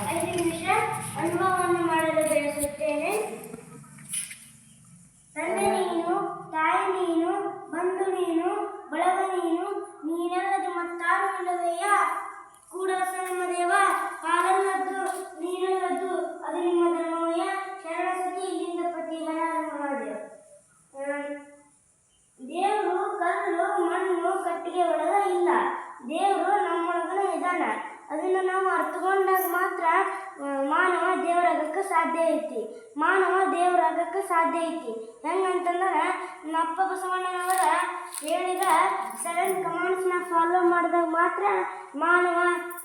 5 ನಿಮಿಷ ಅನುಭವವನ್ನು ಮಾಡಲು ಬಯಸುತ್ತೇನೆ. ತಂದೆ ನೀನು, ತಾಯಿ ನೀನು, ಬಂಧು ನೀನು, ಬಳಗ ನೀನು, ನೀನಲ್ಲದೆ ಮತ್ತಾರು ಇಲ್ಲವೆಯ ಕೂಡಲ ಸಂಗಮ ದೇವ, ಹಾಲಲ್ಲದ್ದು ನೀನಲ್ಲದ್ದು ಅದು ನಿಮ್ಮ ಧರ್ಮವಯ್ಯ. ಶರಣಸತಿ ಇಲ್ಲಿಂದ ಪತಿ ಮಹಾದೇವ. ದೇವರು ಕಲ್ಲು ಮಣ್ಣು ಕಟ್ಟಿಗೆ ಒಳಗ ಇಲ್ಲ, ದೇವರು ನಮ್ಮೊಳಗನ ಇದ್ದಾನ. ಅದನ್ನು ನಾವು ಅರ್ಥಕೊಂಡಾಗ ಮಾತ್ರ ಮಾನವ ದೇವರಾಗಕ್ಕೆ ಸಾಧ್ಯ ಐತಿ. ಹೆಂಗಂತಂದ್ರೆ ನಮ್ಮ ಅಪ್ಪ ಬಸವಣ್ಣನವರ ಹೇಳಿದ 7 ಕಮಾಂಡ್ಸ್ನ ಫಾಲೋ ಮಾಡಿದಾಗ ಮಾತ್ರ ಮಾನವ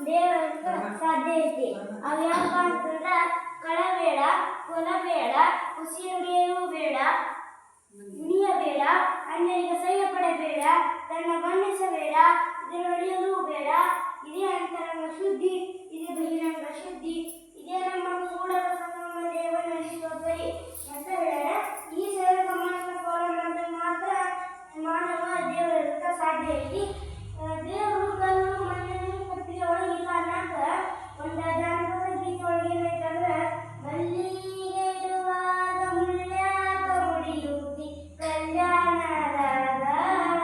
ದೇವರಾಗಕ್ಕೆ ಸಾಧ್ಯ ಐತಿ. ಅವು ಯಾವಪ್ಪ ಅಂತಂದ್ರೆ ಕಳಬೇಡ, ಕೊಲಬೇಡ, ಉಸಿರುಡಿಯೂ ಬೇಡ, ಉಳಿಯಬೇಡ, ಅನ್ಯರಿಗೆ ಸಹ್ಯ ಪಡಬೇಡ, ತನ್ನ ಬಣ್ಣಿಸಬೇಡ, ಇದರ ಹೊಡೆಯಲು ಬೇಡ, ಇದೇ ಅಂತರಂಗ ಶುದ್ಧಿ, ಇದೇ ಬಹಿರಂಗ ಶುದ್ಧಿ, ಇದೇ ನಮ್ಮ ಕೂಡಲ ಸಂಗಮ ದೇವನ ವಿಶ್ವಪರಿ ಅಂತ ಹೇಳ್ಯಾರ. ಈ 7 ಕಮಾಂಡ್ಸ್ನ ಫಾಲೋ ಮಾಡಿದ್ರೆ ಮಾತ್ರ ಮಾನವ ದೇವರಾಗಕ್ಕೆ ಸಾಧ್ಯ ಐತಿ. ದೇವರು ಕಲ್ಲು ಮಣ್ಣಿನ ಕಟ್ಟಿಗೆ ಒಳಗೆ ಇಲ್ಲ ಅನ್ನಕ ಒಂದು ಜಾನಪದ ಗೀತೆ ಒಳಗೆ ಏನೈತಂದ್ರೆ, ಮಲ್ಲಿಗೆ ಇಡುವಾಗ ಮುಳ್ಳ್ಯಾಕ ಮುಡಿಯುತ್ತಿ ಕಲ್ಯಾಣದಾಗ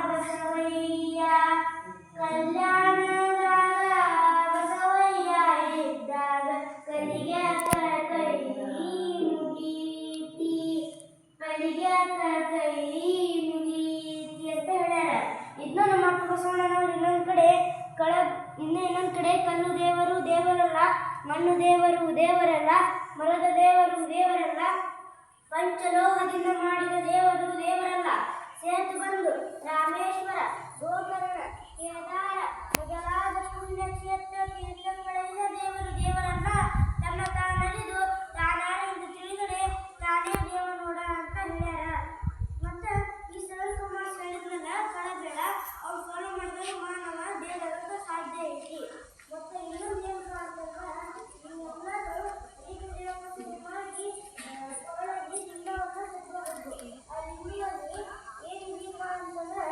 ಬಸವಯ್ಯ, ಕಲ್ಯಾಣದಾಗ ಬಸವಯ್ಯ ಇದ್ದಾಗ ಕಲಿಗ್ಯಾಕ ಕೈ ಮುಗೀತಿ, ಕಲಿಗ್ಯಾಕ ಕೈ ಮುಗೀತಿ ಅಂತ ಹೇಳ್ಯಾರ. ಇದನ್ನ ನಮ್ಮ ಅಪ್ಪ ಬಸವಣ್ಣನವರು ಇನ್ನೊಂದು ಕಡೆ ಕಲ್ಲು ದೇವರು ದೇವರಲ್ಲ, ಮಣ್ಣು ದೇವರು ದೇವರಲ್ಲ, ಮರದ ದೇವರು ದೇವರಲ್ಲ, ಪಂಚಲೋಹದಿಂದ ಮಾಡಿದ ದೇವರು ದೇವರಲ್ಲ, ಸೇತು ಬಂದು ರಾಮೇಶ್ವರ, ಗೋಕರ್ಣ, ಕೇದಾರ ಮೊದಲಾದ ಪುಣ್ಯ ಕ್ಷೇತ್ರ ತೀರ್ಥಗಳಿಂದ ದೇವರು ದೇವರಲ್ಲ. ತನ್ನ ತಾನರಿದು ತಾನಾರೆಂದು ತಿಳಿದರೆ ತಾನೇ ದೇವ ನೋಡ ಅಂತ ಹೇಳ್ಯಾರ. ಮತ್ತು ಈ 7 ಕಮಾಂಡ್ಸ್ ಹೇಳಿದ್ಮೇಲೆ ಕಳಬೇಡ, ಅವ್ರು ಫಾಲೋ ಮಾಡಿದ್ರೆ ಮಾನವ ದೇವರಾಗಕ್ಕೆ ಸಾಧ್ಯ ಐತಿ. ಮತ್ತು ಇನ್ನೊಂದು ಏನು ಅಂತಂದ್ರೆ, ನೀವೆಲ್ಲರೂ ಈಗ ದೇವಸ್ಥಾನ ಮಾಡಿ ಒಳಗೆ ಲಿಂಗವನ್ನು ಸತ್ಕೋಬೇಕು. ಆ ಲಿಂಗದಲ್ಲಿ ಏನಿದೆಯಪ್ಪ ಅಂತಂದ್ರೆ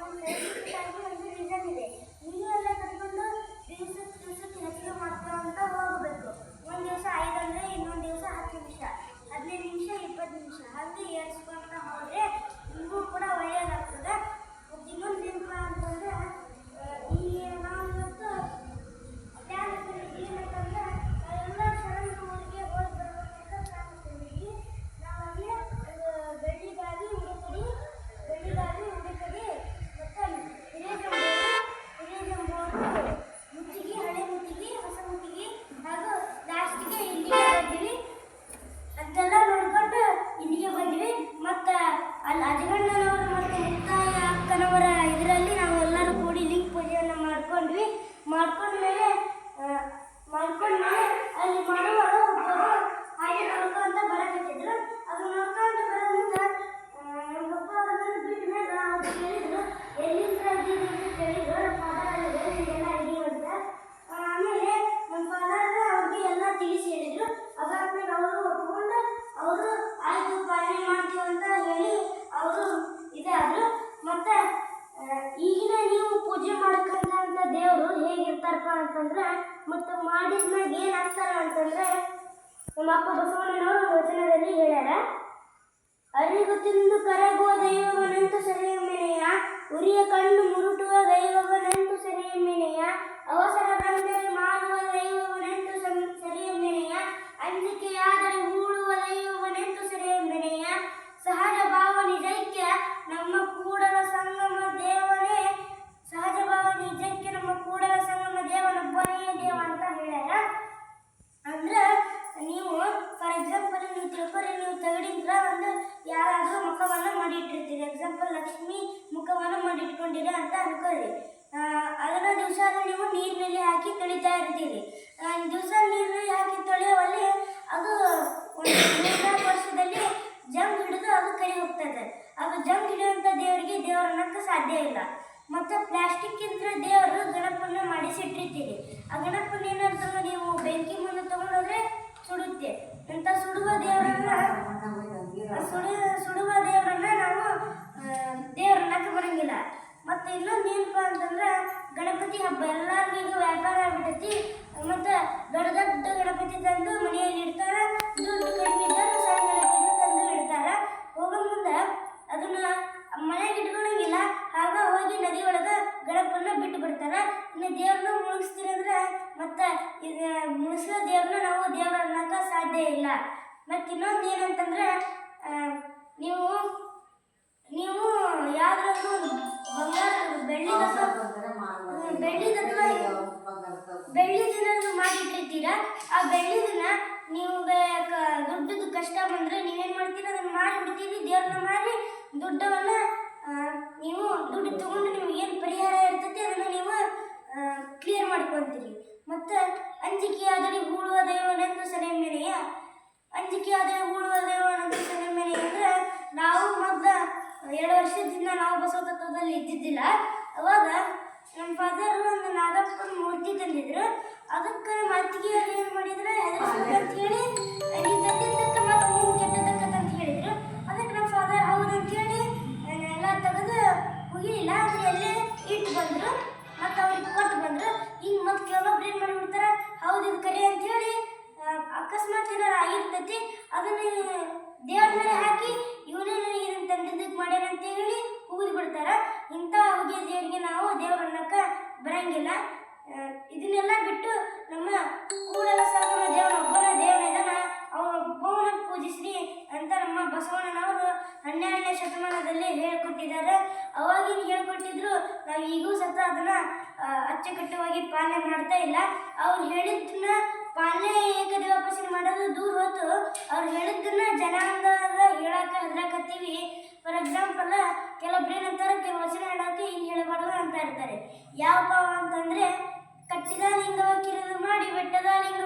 ಒಂದು ಸೈಂಟಿಫಿಕ್ಕಾಗಿ ಒಂದು ರೀಸನ್ ಇದೆ. ನೀವೆಲ್ಲ ಕಟ್ಕೊಂಡು ದಿವಸಕ್ಕೆ ಹೆಚ್ಚಿಗೆ ಮಾಡ್ತಾ ಹೋಗಬೇಕು. ಒಂದು ದಿವಸ 5 ಅಂದರೆ ಇನ್ನೊಂದು ದಿವಸ 10 ನಿಮಿಷ, 15 ನಿಮಿಷ, 20 ನಿಮಿಷ ಹಾಗೆ ಏರಿಸ್ಕೊಳ್ತಾ ಹೋದರೆ ನಿಮಗೂ ಕೂಡ ಒಳ್ಳೆಯದಾಗ್ತದೆ. ಮತ್ತು ಇನ್ನೊಂದು ಏನಪ್ಪ ಅಂತಂದ್ರೆ, ಈಗ ನಾವು ಇವತ್ತು ಪ್ಲ್ಯಾನ್ ಹಾಕೊಂಡಿದ್ದೀವಿ. ಏನಂತಂದ್ರೆ ಎಲ್ಲ ಶರಣ ಊರಿಗೆ ಹೋಗಿ ಬರ್ಬೇಕಂತ ಪ್ಲ್ಯಾನ್ ಹಾಕೊಂಡಿದ್ದೀವಿ. ನಾವಲ್ಲಿ ಬೆಳ್ಳಿಗಾಗಿ ಉಡುಕಡಿ ಮತ್ತು ಹಿರೇಜಂಬೋಡು, ಮುತ್ತಿಗೆ, ಹಳೆ ಮುತ್ತಿಗೆ, ಹೊಸ ಮುತ್ತಿಗೆ ಹಾಗೂ ಲಾಸ್ಟಿಗೆ ಇಲ್ಲಿಗೆ ಬಂದ್ವಿ. ಅದೆಲ್ಲ ನೋಡ್ಕೊಂಡು ಇಲ್ಲಿಗೆ ಬಂದ್ವಿ. ಮತ್ತು ಅಲ್ಲಿ ಅಜಗಣ್ಣನವರು ಮತ್ತು ಮುಕ್ತಾಯ ಅಕ್ಕನವರ ಇದರಲ್ಲಿ ನಾವು ಎಲ್ಲರೂ ಕೂಡಿ ಲಿಂಗ ಪೂಜೆಯನ್ನು ಮಾಡ್ಕೊಂಡ್ಮೇಲೆ ಅಲ್ಲಿ ಮಾಡುವಾಗ ಒಬ್ಬರು ಹಾಗೆ ನೋಡ್ಕೊಂತ ಬರಕತ್ತಿದ್ರು. ಅದು ನೋಡ್ಕೊಂಡು ಬರೋದ್ರಿಂದ ನಮ್ಮ ಪಪ್ಪ ಅದನ್ನು ಬಿಟ್ಟ ಮೇಲೆ ಅವ್ರು ಕೇಳಿದ್ರು, ಎಲ್ಲಿಂದ ಇದ್ದೀರಿ ಅಂತ ಕೇಳಿದ್ರು. ನಮ್ಮ ಫಾದರ್ ಎಲ್ಲ ಇದೀವಿ ಅಂತ. ಆಮೇಲೆ ನಮ್ಮ ಫಾದರ್ ಅವ್ರಿಗೆ ಎಲ್ಲ ತಿಳಿಸಿ ಹೇಳಿದ್ರು. ಅದಾದ್ಮೇಲೆ ಅವರು ಒಪ್ಕೊಂಡು ಅವರು ಆಯ್ತು ಪಾಲನೆ ಮಾಡ್ತೀವಿ ಅಂತ ಹೇಳಿ ಅವರು ಇದಾದರು. ಮತ್ತು ಈಗಿನ ನೀವು ಪೂಜೆ ಮಾಡ್ಕೊಂಡ ದೇವರು ಹೇಗಿರ್ತಾರಪ್ಪ ಅಂತಂದ್ರೆ, ಮತ್ತು ಮಾಡಿದ್ಮ್ಯಾಗ ಏನಾಗ್ತಾರ ಅಂತಂದ್ರೆ, ನಮ್ಮ ಅಪ್ಪ ಬಸವಣ್ಣನವರು ವಚನದಲ್ಲಿ ಹೇಳ್ಯಾರ, ಅರಿವು ತಿಂದು ಕರಗುವ ದೈವವನೆಂತು ಸೆರೆಯಮ್ಮೆನೆಯ, ಉರಿಯ ಕಣ್ಣು ಮುರುಟುವ ದೈವವನೆಂತು ಸೆರೆಯಮ್ಮೆನೆಯ, ಅವಸರ ಬಂದರೆ ಮಾಡುವ ದೈವವನೆಂತು ಸೆರೆಯಮ್ಮೆನೆಯ, ಅಂಜಿಕೆಯಾದರೆ ಹೂಳುವ ದೈವವನೆಂತು ಸೆರೆಯಮ್ಮೆನೆಯ, ಸಹಜ ಭಾವ ನಿಜೈಕ್ಯ ನಮ್ಮ ಕೂಡಲ ಸಂಗಮ ದೇವನೇ, ಸಹಜ ಭಾವ ನಿಜಕ್ಕೆ ನಮ್ಮ ಕೂಡಲ ಸಂಗಮ ದೇವನೊಬ್ಬನೇ ದೇವ ಅಂತ ಹೇಳ್ಯಾರ. ಅಂದ್ರೆ ನೀವು ಫಾರ್ ಎಕ್ಸಾಂಪಲ್ ನೀವು ತಿಳ್ಕೊರಿ, ನೀವು ತಗಡಿದ್ರ ಒಂದು ಯಾರಾದರೂ ಮುಖವನ್ನು ಮಾಡಿಟ್ಟಿರ್ತೀರಿ. ಎಕ್ಸಾಂಪಲ್ ಲಕ್ಷ್ಮಿ ಮುಖವನ್ನು ಮಾಡಿಟ್ಕೊಂಡಿರಿ ಅಂತ ಅನ್ಕೊಳ್ಳಿ. ಅದನ್ನು ದಿವಸ ನೀವು ನೀರಿನಲ್ಲಿ ಹಾಕಿ ತೊಳಿತಾ ಇರ್ತೀರಿ. ದಿವಸ ನೀರಿನಲ್ಲಿ ಹಾಕಿ ತೊಳೆಯುವಲ್ಲಿ ಅದು ಒಂದು 3-4 ವರ್ಷದಲ್ಲಿ ಜಂಗ್ ಹಿಡಿದು ಅದು ಕೈ ಹೋಗ್ತದೆ. ಅದು ಜಂಗ್ ಹಿಡಿಯುವಂಥ ದೇವರಿಗೆ ದೇವರನ್ನಕ್ಕೆ ಸಾಧ್ಯ ಇಲ್ಲ. ಮತ್ತು ಪ್ಲಾಸ್ಟಿಕ್ ಇದ್ರೆ ದೇವರು ಗಣಪನ ಮಾಡಿಸಿಟ್ಟಿರ್ತೀರಿ. ಆ ಗಣಪನ ಏನಂತಂದ್ರೆ ನೀವು ಬೆಂಕಿ ಮುಂದೆ ತಗೊಂಡೋದ್ರೆ ಸುಡುತ್ತೆ ಅಂತ ಸುಡುವ ದೇವರನ್ನ ನಾವು ದೇವರನ್ನಕ್ಕೆ ಬರಂಗಿಲ್ಲ. ಮತ್ತು ಇನ್ನೊಂದು ಏನಪ್ಪ ಅಂತಂದ್ರೆ ಗಣಪತಿ ಹಬ್ಬ ಎಲ್ಲರಿಗೂ ವ್ಯಾಪಾರ ಆಗ್ಬಿಟ್ಟೈತಿ. ಮತ್ತು ಈಗ ಮುನಿಸೋ ದೇವ್ರನ್ನ ನಾವು ದೇವ್ರ ಅನ್ನೋಕೆ ಸಾಧ್ಯ ಇಲ್ಲ. ಮತ್ತು ಇನ್ನೊಂದು ಏನಂತಂದ್ರೆ ನೀವು ನೀವು ಯಾವ್ದಾದ್ರು ಬಂಗಾರ ಬೆಳ್ಳಿದನ್ನ ಮಾಡಿಟ್ಟಿರ್ತೀರ. ಆ ಬೆಳ್ಳಿದನ್ನ ನೀವು ದುಡ್ಡದ ಕಷ್ಟ ಬಂದರೆ ನೀವೇನು ಮಾಡ್ತೀರ, ಅದನ್ನು ಮಾಡಿಬಿಡ್ತೀರಿ. ದೇವ್ರನ್ನ ಮಾಡಿ ದುಡ್ಡವನ್ನ ನೀವು ದುಡ್ಡು ತಗೊಂಡು ನಿಮ್ಗೆ ಏನು ಪರಿಹಾರ ಇರ್ತೈತಿ ಅದನ್ನು ನೀವು ಕ್ಲಿಯರ್ ಮಾಡ್ಕೊತೀರಿ. ಮತ್ತು ಅಂಜಿಕೆಯಾದರೆ ಹೂಳುವ ದೈವನೆಂದು ಸೆರೆಮನೆಯ ಅಂಜಿಕೆಯಾದರೆ ಹೂಳುವ ದೈವನೆಂದು ಸೆರೆಮನೆಯ ಅಂದರೆ ನಾವು ಮೊದಲು 2 ವರ್ಷದಿಂದ ನಾವು ಬಸವ ತತ್ವದಲ್ಲಿ ಇದ್ದಿದ್ದಿಲ್ಲ. ಅವಾಗ ನಮ್ಮ ಫಾದರು ಒಂದು ನಾಗಪ್ಪನ ಮೂರ್ತಿ ತಂದಿದ್ರು. ಅದಕ್ಕೆ ನಮ್ಮ ಅತ್ತಿಗೆಯರು ಏನು ಮಾಡಿದ್ರು, ಅಂತ ಹೇಳಿ ನೀ ತಂದಿದ್ದಕ್ಕೆ ಮತ್ತು ನೀನು ಕೆಟ್ಟದಕ್ಕಂತ ಹೇಳಿದ್ರು. ಅದಕ್ಕೆ ನಮ್ಮ ಫಾದರ್ ಹೌದು ಅಂತೇಳಿ ಎಲ್ಲ ತೆಗೆದು ಹೋಗಿಲ್ಲ, ಆದರೆ ಎಲ್ಲೇ ಇಟ್ಟು ಬಂದರು. ಮತ್ತು ಅವ್ರಿಗೆ ಕೊಟ್ಟು ಬಂದರು. ಹಿಂಗೆ ಮತ್ತು ಕೆಲವೊಬ್ರು ಏನು ಮಾಡಿಬಿಡ್ತಾರೆ, ಹೌದು ಇದು ಕರೆ ಅಂಥೇಳಿ ಅಕಸ್ಮಾತ್ ಏನಾರು ಆಗಿರ್ತೈತಿ ಅದನ್ನು ದೇವ್ರ ಮೇಲೆ ಹಾಕಿ ಇವನೇ ನನಗೆ ಇದನ್ನು ತಂದಿದ್ದಕ್ಕೆ ಮಾಡ್ಯಾನ ಅಂತ ಹೇಳಿ ಉಗಿದು ಬಿಡ್ತಾರೆ. ಇಂಥ ಉಗಿಯ ದೇವರಿಗೆ ನಾವು ದೇವ್ರ ಅನ್ನಕ್ಕೆ ಬರಂಗಿಲ್ಲ. ಇದನ್ನೆಲ್ಲ ಬಿಟ್ಟು ನಮ್ಮ ಕೂಡಲ ಸಂಗಮ ದೇವರ ಒಬ್ಬನ ದೇವರಿದಾನ, ಅವನೊಬ್ಬವನ್ನ ಪೂಜಿಸ್ರಿ ಅಂತ ನಮ್ಮ ಬಸವಣ್ಣನವರು 12ನೇ ಶತಮಾನದಲ್ಲಿ ಹೇಳ್ಕೊಟ್ಟಿದ್ದಾರೆ. ಅವಾಗಿನ ಹೇಳ್ಕೊಟ್ಟಿದ್ರು. ನಾವು ಈಗೂ ಸತ ಅದನ್ನು ಅಚ್ಚುಕಟ್ಟುವಾಗಿ ಪಾಲನೆ ಮಾಡ್ತಾ ಇಲ್ಲ. ಅವ್ರು ಹೇಳಿದ್ದನ್ನ ಪಾಲನೆ ಏಕದೇವೋಪಾಸನೆ ಮಾಡೋದು ದೂರ ಹೊತ್ತು ಅವ್ರು ಹೇಳಿದ್ದನ್ನ ಜನಾಂಗದಾಗ ಹೇಳಕ್ಕೆ ಹೆದರಾಕತ್ತೀವಿ. ಫಾರ್ ಎಕ್ಸಾಂಪಲ್ ಕೆಲವೊಬ್ರು ಏನಂತಾರೆ, ಕೆಲವು ವಚನ ಹೇಳೋಕೆ ಹಿಂಗೆ ಹೇಳಬಾರ್ದು ಅಂತ ಇರ್ತಾರೆ. ಯಾವಪ್ಪ ಅಂತಂದರೆ, ಕಟ್ಟಿದ ಲಿಂಗವ ಕಿರಿದು ಮಾಡಿ ಬೆಟ್ಟದ ಲಿಂಗ